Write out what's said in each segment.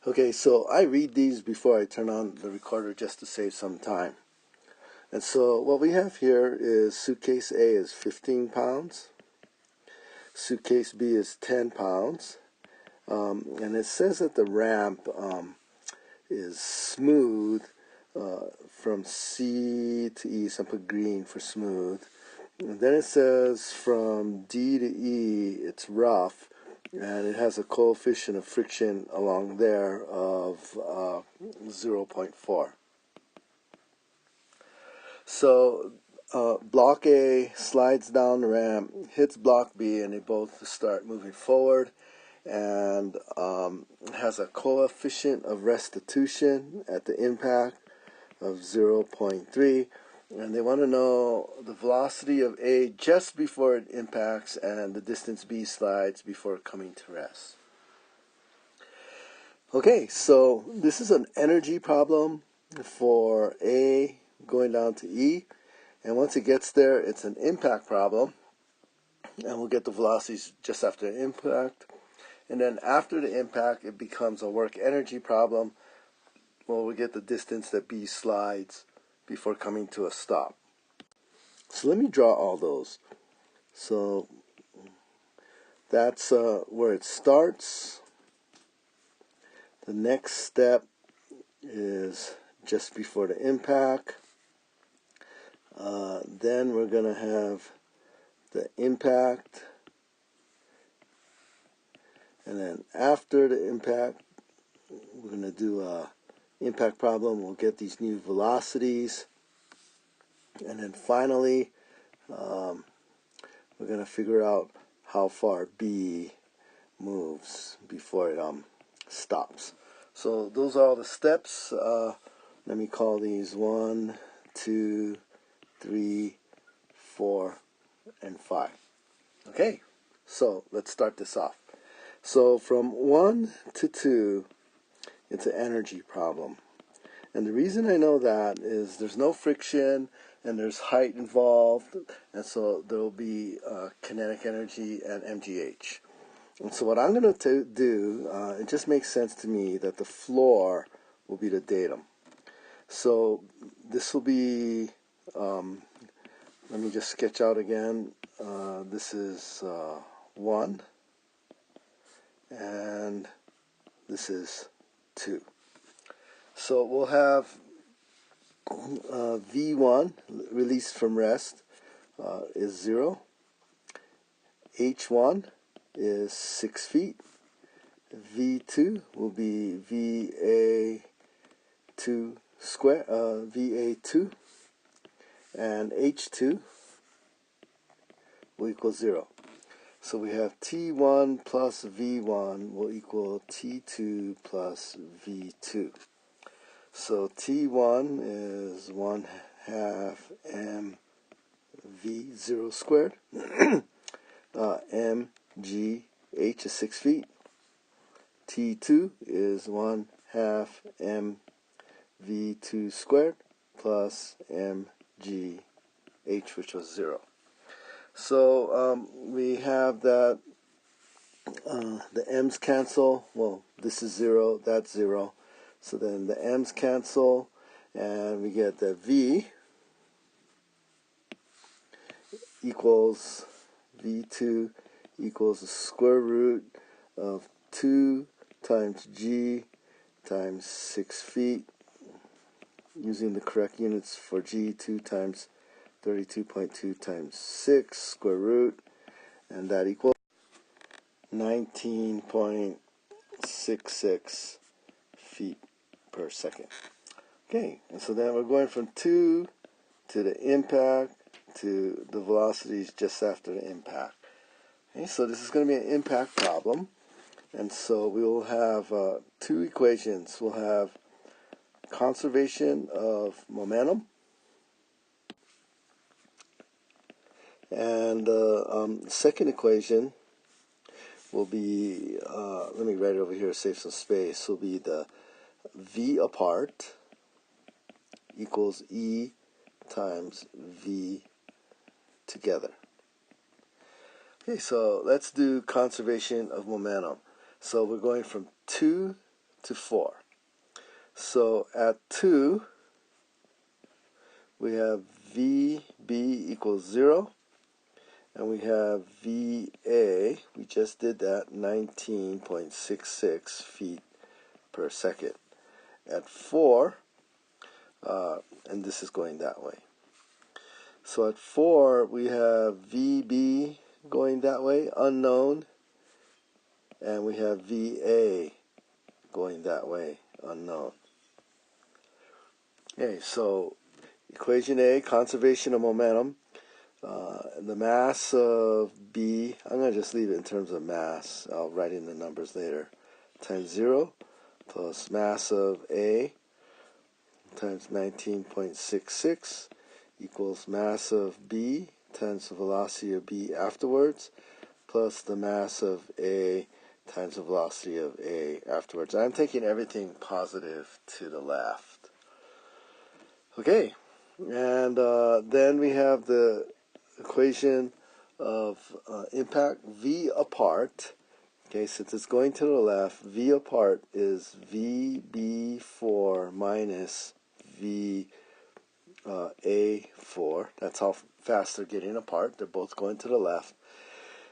Okay, so I read these before I turn on the recorder just to save some time. And so what we have here is suitcase A is 15 pounds, suitcase B is 10 pounds, and it says that the ramp is smooth from C to E, so I put green for smooth. And then it says from D to E it's rough, and it has a coefficient of friction along there of 0.4. So block A slides down the ramp, hits block B, and they both start moving forward, and has a coefficient of restitution at the impact of 0.3. And they want to know the velocity of A just before it impacts and the distance B slides before coming to rest. Okay, so this is an energy problem for A going down to E. And once it gets there, it's an impact problem. And we'll get the velocities just after the impact. And then after the impact, it becomes a work energy problem. Well, we get the distance that B slides before coming to a stop. So let me draw all those. So that's where it starts. The next step is just before the impact. Then we're going to have the impact. And then after the impact, we're going to do a impact problem. We'll get these new velocities. And then finally, we're going to figure out how far B moves before it stops. So those are all the steps. Let me call these 1, 2, 3, 4, and 5. Okay, so let's start this off. So from 1 to 2, it's an energy problem. And the reason I know that is there's no friction and there's height involved, and so there will be kinetic energy and MGH. And so what I'm going to do, it just makes sense to me that the floor will be the datum. So this will be, let me just sketch out again. This is 1, and this is 2. So we'll have V1, released from rest, is 0. H1 is 6 feet. V2 will be VA2 square, VA2, and H2 will equal 0. So we have T1 plus V1 will equal T2 plus V2. So T1 is 1/2 mv0 squared. Mgh is 6 feet. T2 is 1/2 mv2 squared plus mgh, which was 0. So we have that the m's cancel. Well, this is 0, that's 0. So then the m's cancel, and we get that V equals V2 equals the square root of 2 times G times 6 feet, using the correct units for G, 2 times 32.2 times 6 square root, and that equals 19.66 feet per second. Okay, and so then we're going from 2 to the impact to the velocities just after the impact. Okay, so this is going to be an impact problem, and so we will have two equations. We'll have conservation of momentum, and the second equation will be, let me write it over here, save some space, will be the V apart equals E times V together. Okay, so let's do conservation of momentum. So we're going from 2 to 4. So at 2, we have VB equals 0, and we have VA, we just did that, 19.66 feet per second. At 4, and this is going that way. So at 4, we have VB going that way, unknown, and we have VA going that way, unknown. Okay, so equation A, conservation of momentum. The mass of B, I'm going to just leave it in terms of mass. I'll write in the numbers later. Times 0 plus mass of A times 19.66 equals mass of B times the velocity of B afterwards plus the mass of A times the velocity of A afterwards. I'm taking everything positive to the left. Okay, and then we have the equation of impact V apart. Okay, since it's going to the left, V apart is VB4 minus VA4. That's how fast they're getting apart. They're both going to the left,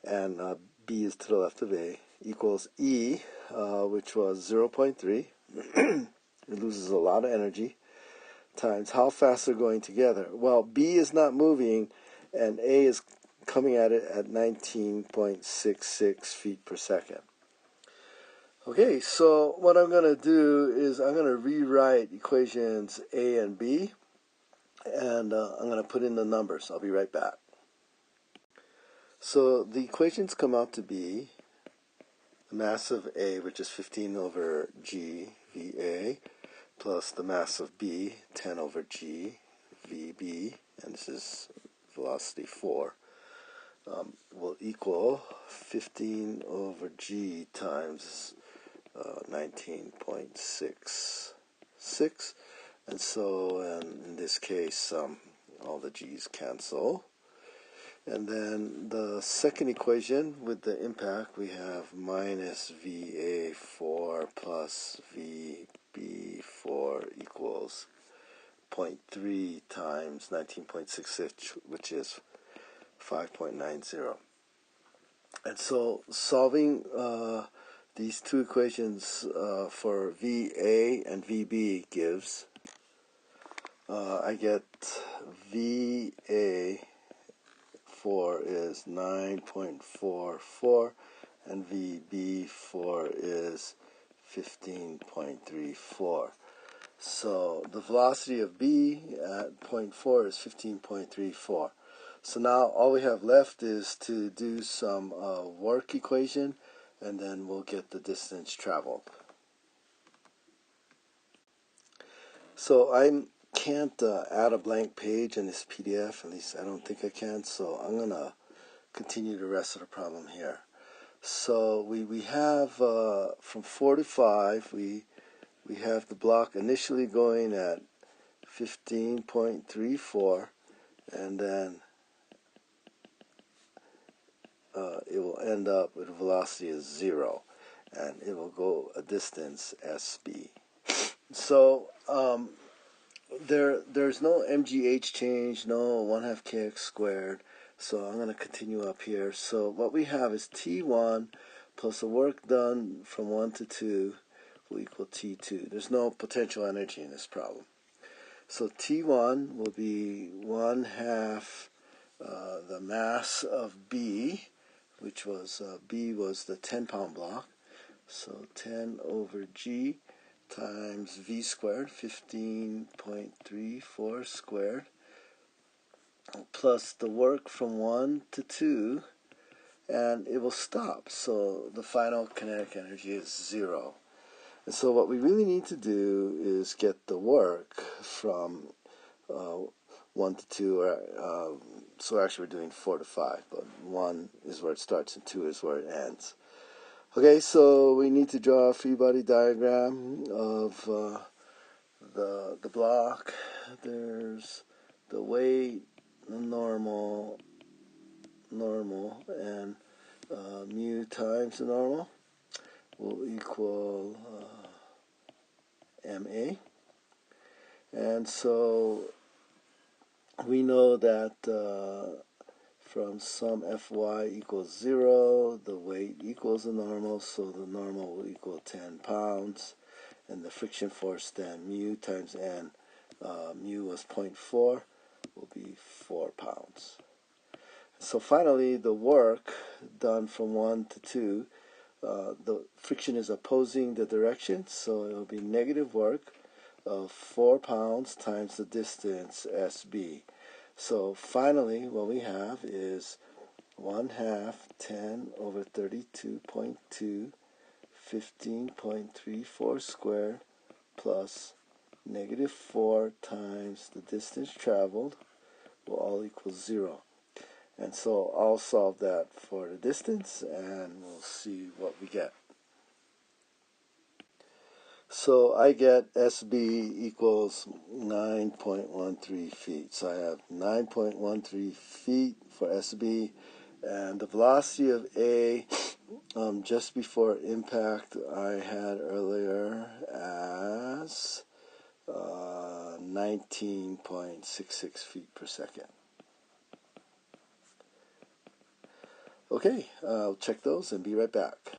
and B is to the left of A, equals E, which was 0.3. It loses a lot of energy, times how fast they're going together. Well, B is not moving, and A is coming at it at 19.66 feet per second. Okay, so what I'm going to do is I'm going to rewrite equations A and B, and I'm going to put in the numbers. I'll be right back. So the equations come out to be the mass of A, which is 15 over G VA, plus the mass of B, 10 over G VB, and this is velocity 4, will equal 15 over G times 19.66. And so in this case, all the G's cancel. And then the second equation with the impact, we have minus VA4 plus VB4 equals 0.3 times 19.66, which is 5.90. And so solving these two equations for VA and VB gives, I get VA4 is 9.44 and VB4 is 15.34. So the velocity of B at 0.4 is 15.34. So now all we have left is to do some work equation, and then we'll get the distance traveled. So I can't add a blank page in this PDF, at least I don't think I can, so I'm going to continue the rest of the problem here. So we have from 4 to 5, we have the block initially going at 15.34, and then it will end up with a velocity of 0, and it will go a distance SB. So there's no MGH change, no 1/2 kx squared, so I'm going to continue up here. So what we have is T1 plus the work done from 1 to 2 will equal T2. There's no potential energy in this problem. So T1 will be 1/2 the mass of B, which was B was the 10-pound block, so 10 over G times V squared, 15.34 squared, plus the work from 1 to 2, and it will stop. So the final kinetic energy is 0. And so what we really need to do is get the work from 1 to 2, so actually we're doing 4 to 5, but 1 is where it starts and 2 is where it ends. Okay, so we need to draw a free body diagram of the block. There's the weight, the normal, and mu times the normal will equal ma. And so we know that from sum Fy equals 0, the weight equals the normal, so the normal will equal 10 pounds. And the friction force then, mu times n, mu was 0.4, will be 4 pounds. So finally, the work done from 1 to 2, the friction is opposing the direction, so it will be negative work of 4 pounds times the distance SB. So finally, what we have is 1/2 10 over 32.2, 15.34 squared plus negative 4 times the distance traveled will all equal 0. And so I'll solve that for the distance and we'll see what we get. So I get SB equals 9.13 feet. So I have 9.13 feet for SB, and the velocity of A just before impact I had earlier as 19.66 feet per second. Okay, I'll check those and be right back.